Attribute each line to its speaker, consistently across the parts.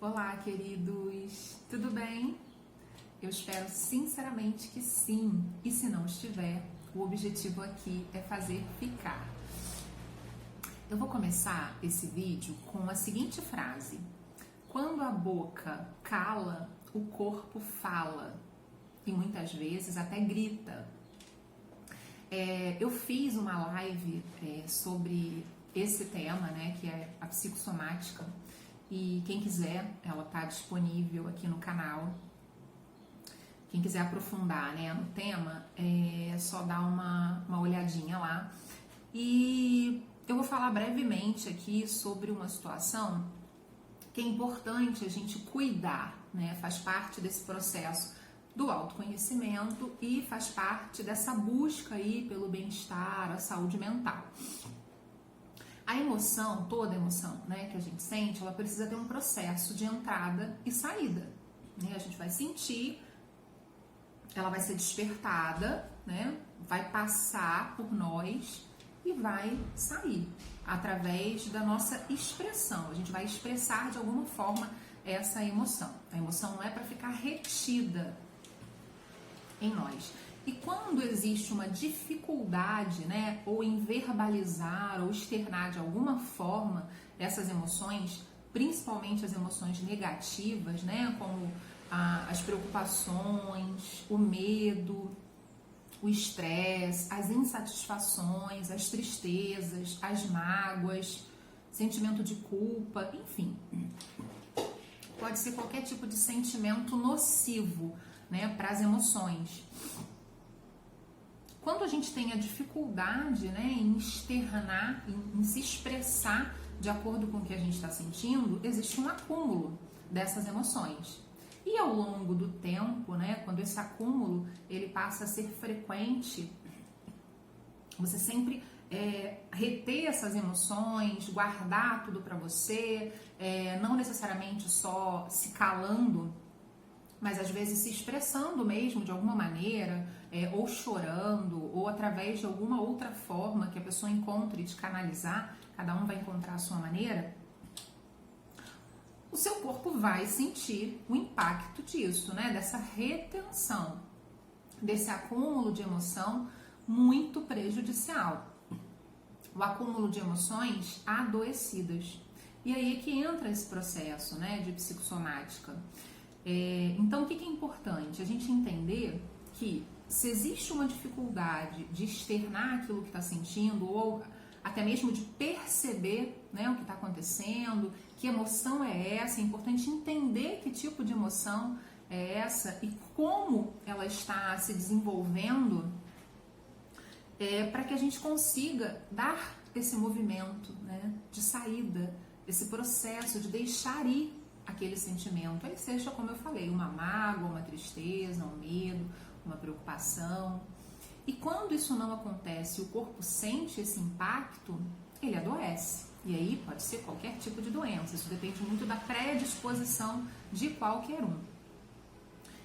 Speaker 1: Olá, queridos! Tudo bem? Eu espero sinceramente que sim. E se não estiver, o objetivo aqui é fazer ficar. Eu vou começar esse vídeo com a seguinte frase: quando a boca cala, o corpo fala. E muitas vezes até grita. Eu fiz uma live sobre esse tema, né, que é a psicossomática. E quem quiser, ela está disponível aqui no canal. Quem quiser aprofundar, né, no tema, é só dar uma olhadinha lá. E eu vou falar brevemente aqui sobre uma situação que é importante a gente cuidar, né? Faz parte desse processo do autoconhecimento e faz parte dessa busca aí pelo bem-estar, a saúde mental. A emoção, toda emoção, né, que a gente sente, ela precisa ter um processo de entrada e saída, né? A gente vai sentir, ela vai ser despertada, né? Vai passar por nós e vai sair através da nossa expressão. A gente vai expressar de alguma forma essa emoção. A emoção não é para ficar retida em nós. E quando existe uma dificuldade, né, ou em verbalizar ou externar de alguma forma essas emoções, principalmente as emoções negativas, né, como as preocupações, o medo, o estresse, as insatisfações, as tristezas, as mágoas, sentimento de culpa, enfim. Pode ser qualquer tipo de sentimento nocivo, né, para as emoções. Quando a gente tem a dificuldade, né, em externar, em se expressar de acordo com o que a gente está sentindo, existe um acúmulo dessas emoções. E ao longo do tempo, né, quando esse acúmulo ele passa a ser frequente, você sempre reter essas emoções, guardar tudo para você, não necessariamente só se calando, mas às vezes se expressando mesmo de alguma maneira, ou chorando, ou através de alguma outra forma que a pessoa encontre de canalizar, cada um vai encontrar a sua maneira, o seu corpo vai sentir o impacto disso, né? Dessa retenção, desse acúmulo de emoção muito prejudicial. O acúmulo de emoções adoecidas. E aí é que entra esse processo, né, de psicossomática. Então, o que é importante? A gente entender que se existe uma dificuldade de externar aquilo que está sentindo, ou até mesmo de perceber, né, o que está acontecendo, que emoção é essa, é importante entender que tipo de emoção é essa e como ela está se desenvolvendo, para que a gente consiga dar esse movimento, né, de saída, esse processo de deixar ir aquele sentimento, aí seja, como eu falei, uma mágoa, uma tristeza, um medo, uma preocupação. E quando isso não acontece, o corpo sente esse impacto, ele adoece. E aí pode ser qualquer tipo de doença, isso depende muito da predisposição de qualquer um.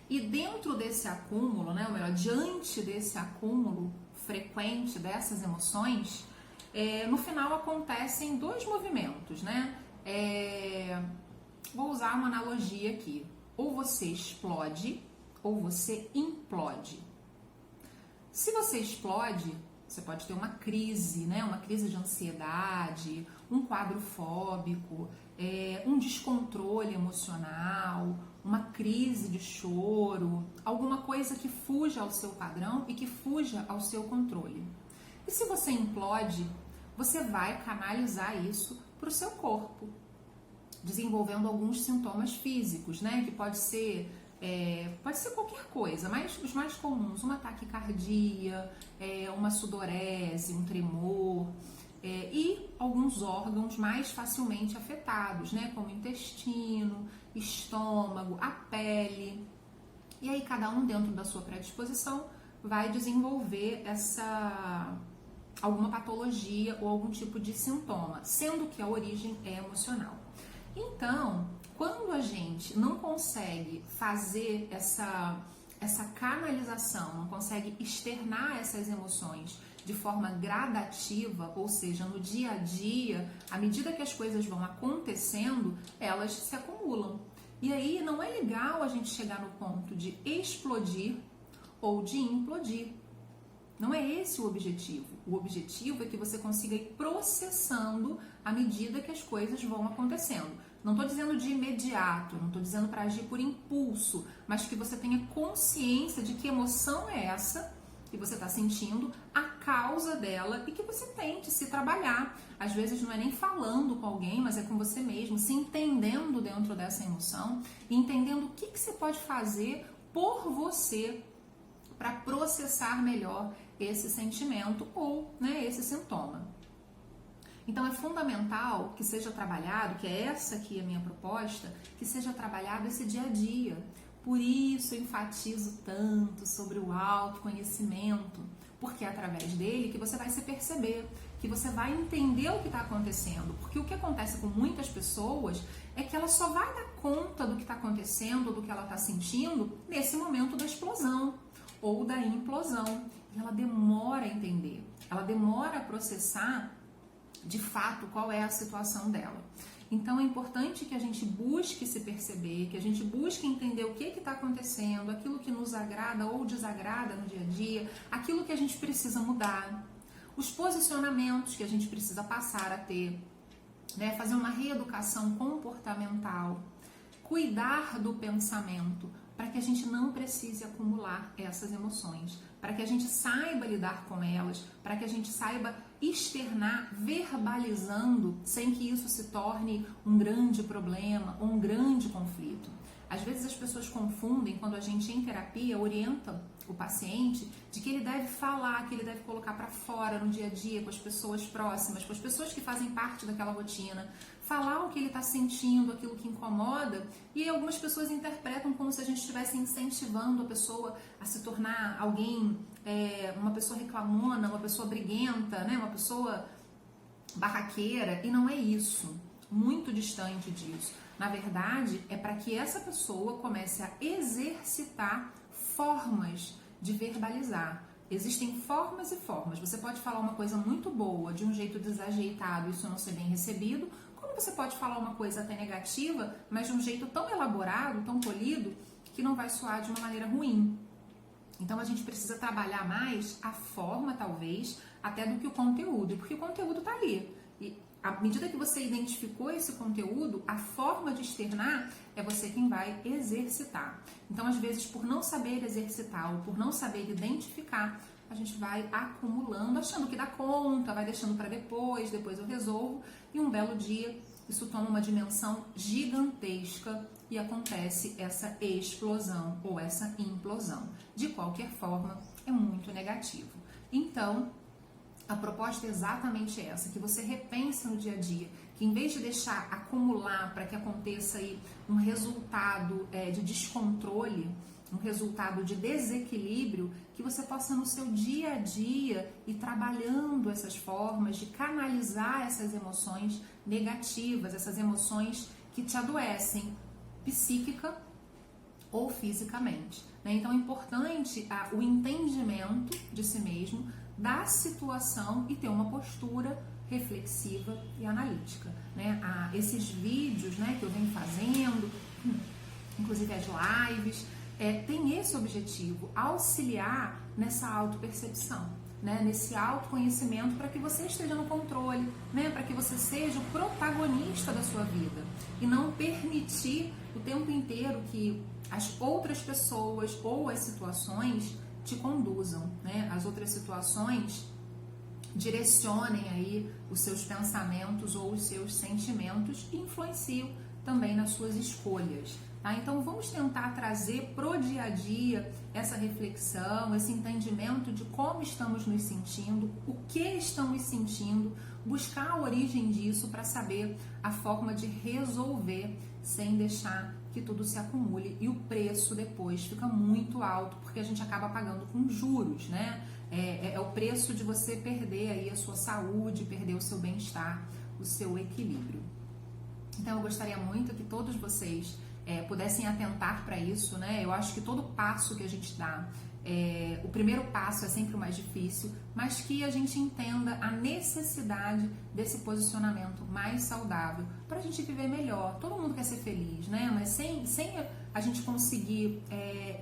Speaker 1: E dentro desse acúmulo, né, ou melhor, diante desse acúmulo frequente dessas emoções, no final acontecem dois movimentos, né? Vou usar uma analogia aqui. Ou você explode, ou você implode. Se você explode, você pode ter uma crise, né? Uma crise de ansiedade, um quadro fóbico, um descontrole emocional, uma crise de choro, alguma coisa que fuja ao seu padrão e que fuja ao seu controle. E se você implode, você vai canalizar isso para o seu corpo, desenvolvendo alguns sintomas físicos, né? Que pode ser qualquer coisa, mas os mais comuns, uma taquicardia, uma sudorese, um tremor, e alguns órgãos mais facilmente afetados, né? Como o intestino, estômago, a pele. E aí cada um dentro da sua predisposição vai desenvolver alguma patologia ou algum tipo de sintoma, sendo que a origem é emocional. Então, quando a gente não consegue fazer essa canalização, não consegue externar essas emoções de forma gradativa, ou seja, no dia a dia, à medida que as coisas vão acontecendo, elas se acumulam. E aí não é legal a gente chegar no ponto de explodir ou de implodir. Não é esse o objetivo. O objetivo é que você consiga ir processando à medida que as coisas vão acontecendo. Não estou dizendo de imediato, não estou dizendo para agir por impulso, mas que você tenha consciência de que emoção é essa que você está sentindo, a causa dela, e que você tente se trabalhar. Às vezes não é nem falando com alguém, mas é com você mesmo, se entendendo dentro dessa emoção e entendendo o que você pode fazer por você para processar melhor esse sentimento ou, né, esse sintoma. Então é fundamental que seja trabalhado, que é essa aqui a minha proposta, que seja trabalhado esse dia a dia. Por isso eu enfatizo tanto sobre o autoconhecimento, porque é através dele que você vai se perceber, que você vai entender o que está acontecendo. Porque o que acontece com muitas pessoas é que ela só vai dar conta do que está acontecendo, do que ela está sentindo, nesse momento da explosão ou da implosão. E ela demora a entender, ela demora a processar de fato qual é a situação dela. Então é importante que a gente busque se perceber, que a gente busque entender o que está acontecendo, aquilo que nos agrada ou desagrada no dia a dia, aquilo que a gente precisa mudar, os posicionamentos que a gente precisa passar a ter, né? Fazer uma reeducação comportamental, cuidar do pensamento, para que a gente não precise acumular essas emoções, para que a gente saiba lidar com elas, para que a gente saiba externar, verbalizando, sem que isso se torne um grande problema ou um grande conflito. Às vezes as pessoas confundem, quando a gente em terapia orienta o paciente, de que ele deve falar, que ele deve colocar para fora no dia a dia, com as pessoas próximas, com as pessoas que fazem parte daquela rotina, falar o que ele está sentindo, aquilo que incomoda, e algumas pessoas interpretam como se a gente estivesse incentivando a pessoa a se tornar alguém, uma pessoa reclamona, uma pessoa briguenta, né? Uma pessoa barraqueira, e não é isso, muito distante disso. Na verdade, é para que essa pessoa comece a exercitar formas de verbalizar. Existem formas e formas. Você pode falar uma coisa muito boa de um jeito desajeitado, isso não ser bem recebido, como você pode falar uma coisa até negativa, mas de um jeito tão elaborado, tão polido, que não vai soar de uma maneira ruim. Então a gente precisa trabalhar mais a forma, talvez, até do que o conteúdo, porque o conteúdo está ali. E à medida que você identificou esse conteúdo, a forma de externar é você quem vai exercitar. Então, às vezes, por não saber exercitar ou por não saber identificar, a gente vai acumulando, achando que dá conta, vai deixando para depois eu resolvo, e um belo dia isso toma uma dimensão gigantesca e acontece essa explosão ou essa implosão. De qualquer forma, é muito negativo. Então, a proposta é exatamente essa, que você repense no dia a dia, que em vez de deixar acumular para que aconteça aí um resultado de descontrole, um resultado de desequilíbrio, que você possa no seu dia a dia ir trabalhando essas formas de canalizar essas emoções negativas, essas emoções que te adoecem, psíquica ou fisicamente, né? Então é importante o entendimento de si mesmo, da situação, e ter uma postura reflexiva e analítica, né? Esses vídeos, né, que eu venho fazendo, inclusive as lives, tem esse objetivo, auxiliar nessa autopercepção, né, nesse autoconhecimento, para que você esteja no controle, né, para que você seja o protagonista da sua vida e não permitir o tempo inteiro que as outras pessoas ou as situações te conduzam, né? As outras situações direcionem aí os seus pensamentos ou os seus sentimentos e influenciam também nas suas escolhas, tá? Então vamos tentar trazer pro dia a dia essa reflexão, esse entendimento de como estamos nos sentindo, o que estamos sentindo, buscar a origem disso para saber a forma de resolver sem deixar que tudo se acumule, e o preço depois fica muito alto, porque a gente acaba pagando com juros, né? É o preço de você perder aí a sua saúde, perder o seu bem-estar, o seu equilíbrio. Então eu gostaria muito que todos vocês pudessem atentar para isso, né? Eu acho que todo passo que a gente dá O primeiro passo é sempre o mais difícil, mas que a gente entenda a necessidade desse posicionamento mais saudável para a gente viver melhor. Todo mundo quer ser feliz, né? Mas sem a gente conseguir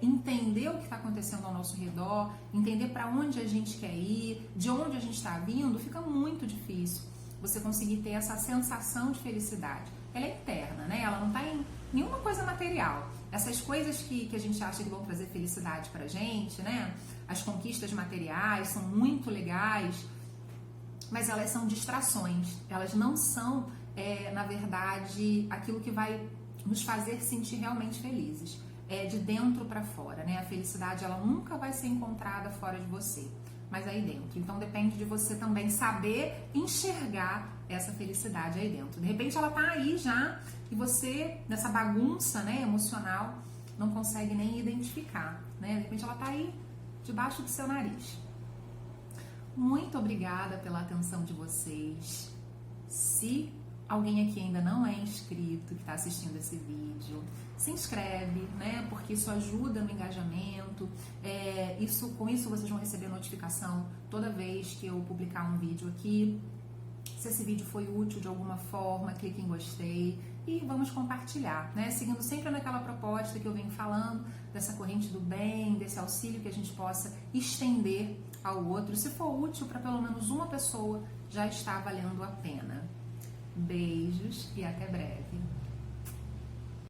Speaker 1: entender o que está acontecendo ao nosso redor, entender para onde a gente quer ir, de onde a gente está vindo, fica muito difícil você conseguir ter essa sensação de felicidade. Ela é interna, né? Ela não está em nenhuma coisa material. Essas coisas que a gente acha que vão trazer felicidade pra gente, né? As conquistas materiais são muito legais, mas elas são distrações. Elas não são, na verdade, aquilo que vai nos fazer sentir realmente felizes. É de dentro pra fora, né? A felicidade, ela nunca vai ser encontrada fora de você, mas aí dentro. Então depende de você também saber enxergar essa felicidade aí dentro. De repente ela tá aí já e você, nessa bagunça, né, emocional, não consegue nem identificar, né? De repente ela tá aí debaixo do seu nariz. Muito obrigada pela atenção de vocês. Se alguém aqui ainda não é inscrito, que está assistindo esse vídeo, se inscreve, né? Porque isso ajuda no engajamento. Com isso vocês vão receber notificação toda vez que eu publicar um vídeo aqui. Se esse vídeo foi útil de alguma forma, clique em gostei e vamos compartilhar, né? Seguindo sempre naquela proposta que eu venho falando, dessa corrente do bem, desse auxílio que a gente possa estender ao outro. Se for útil para pelo menos uma pessoa, já está valendo a pena. Beijos e até breve.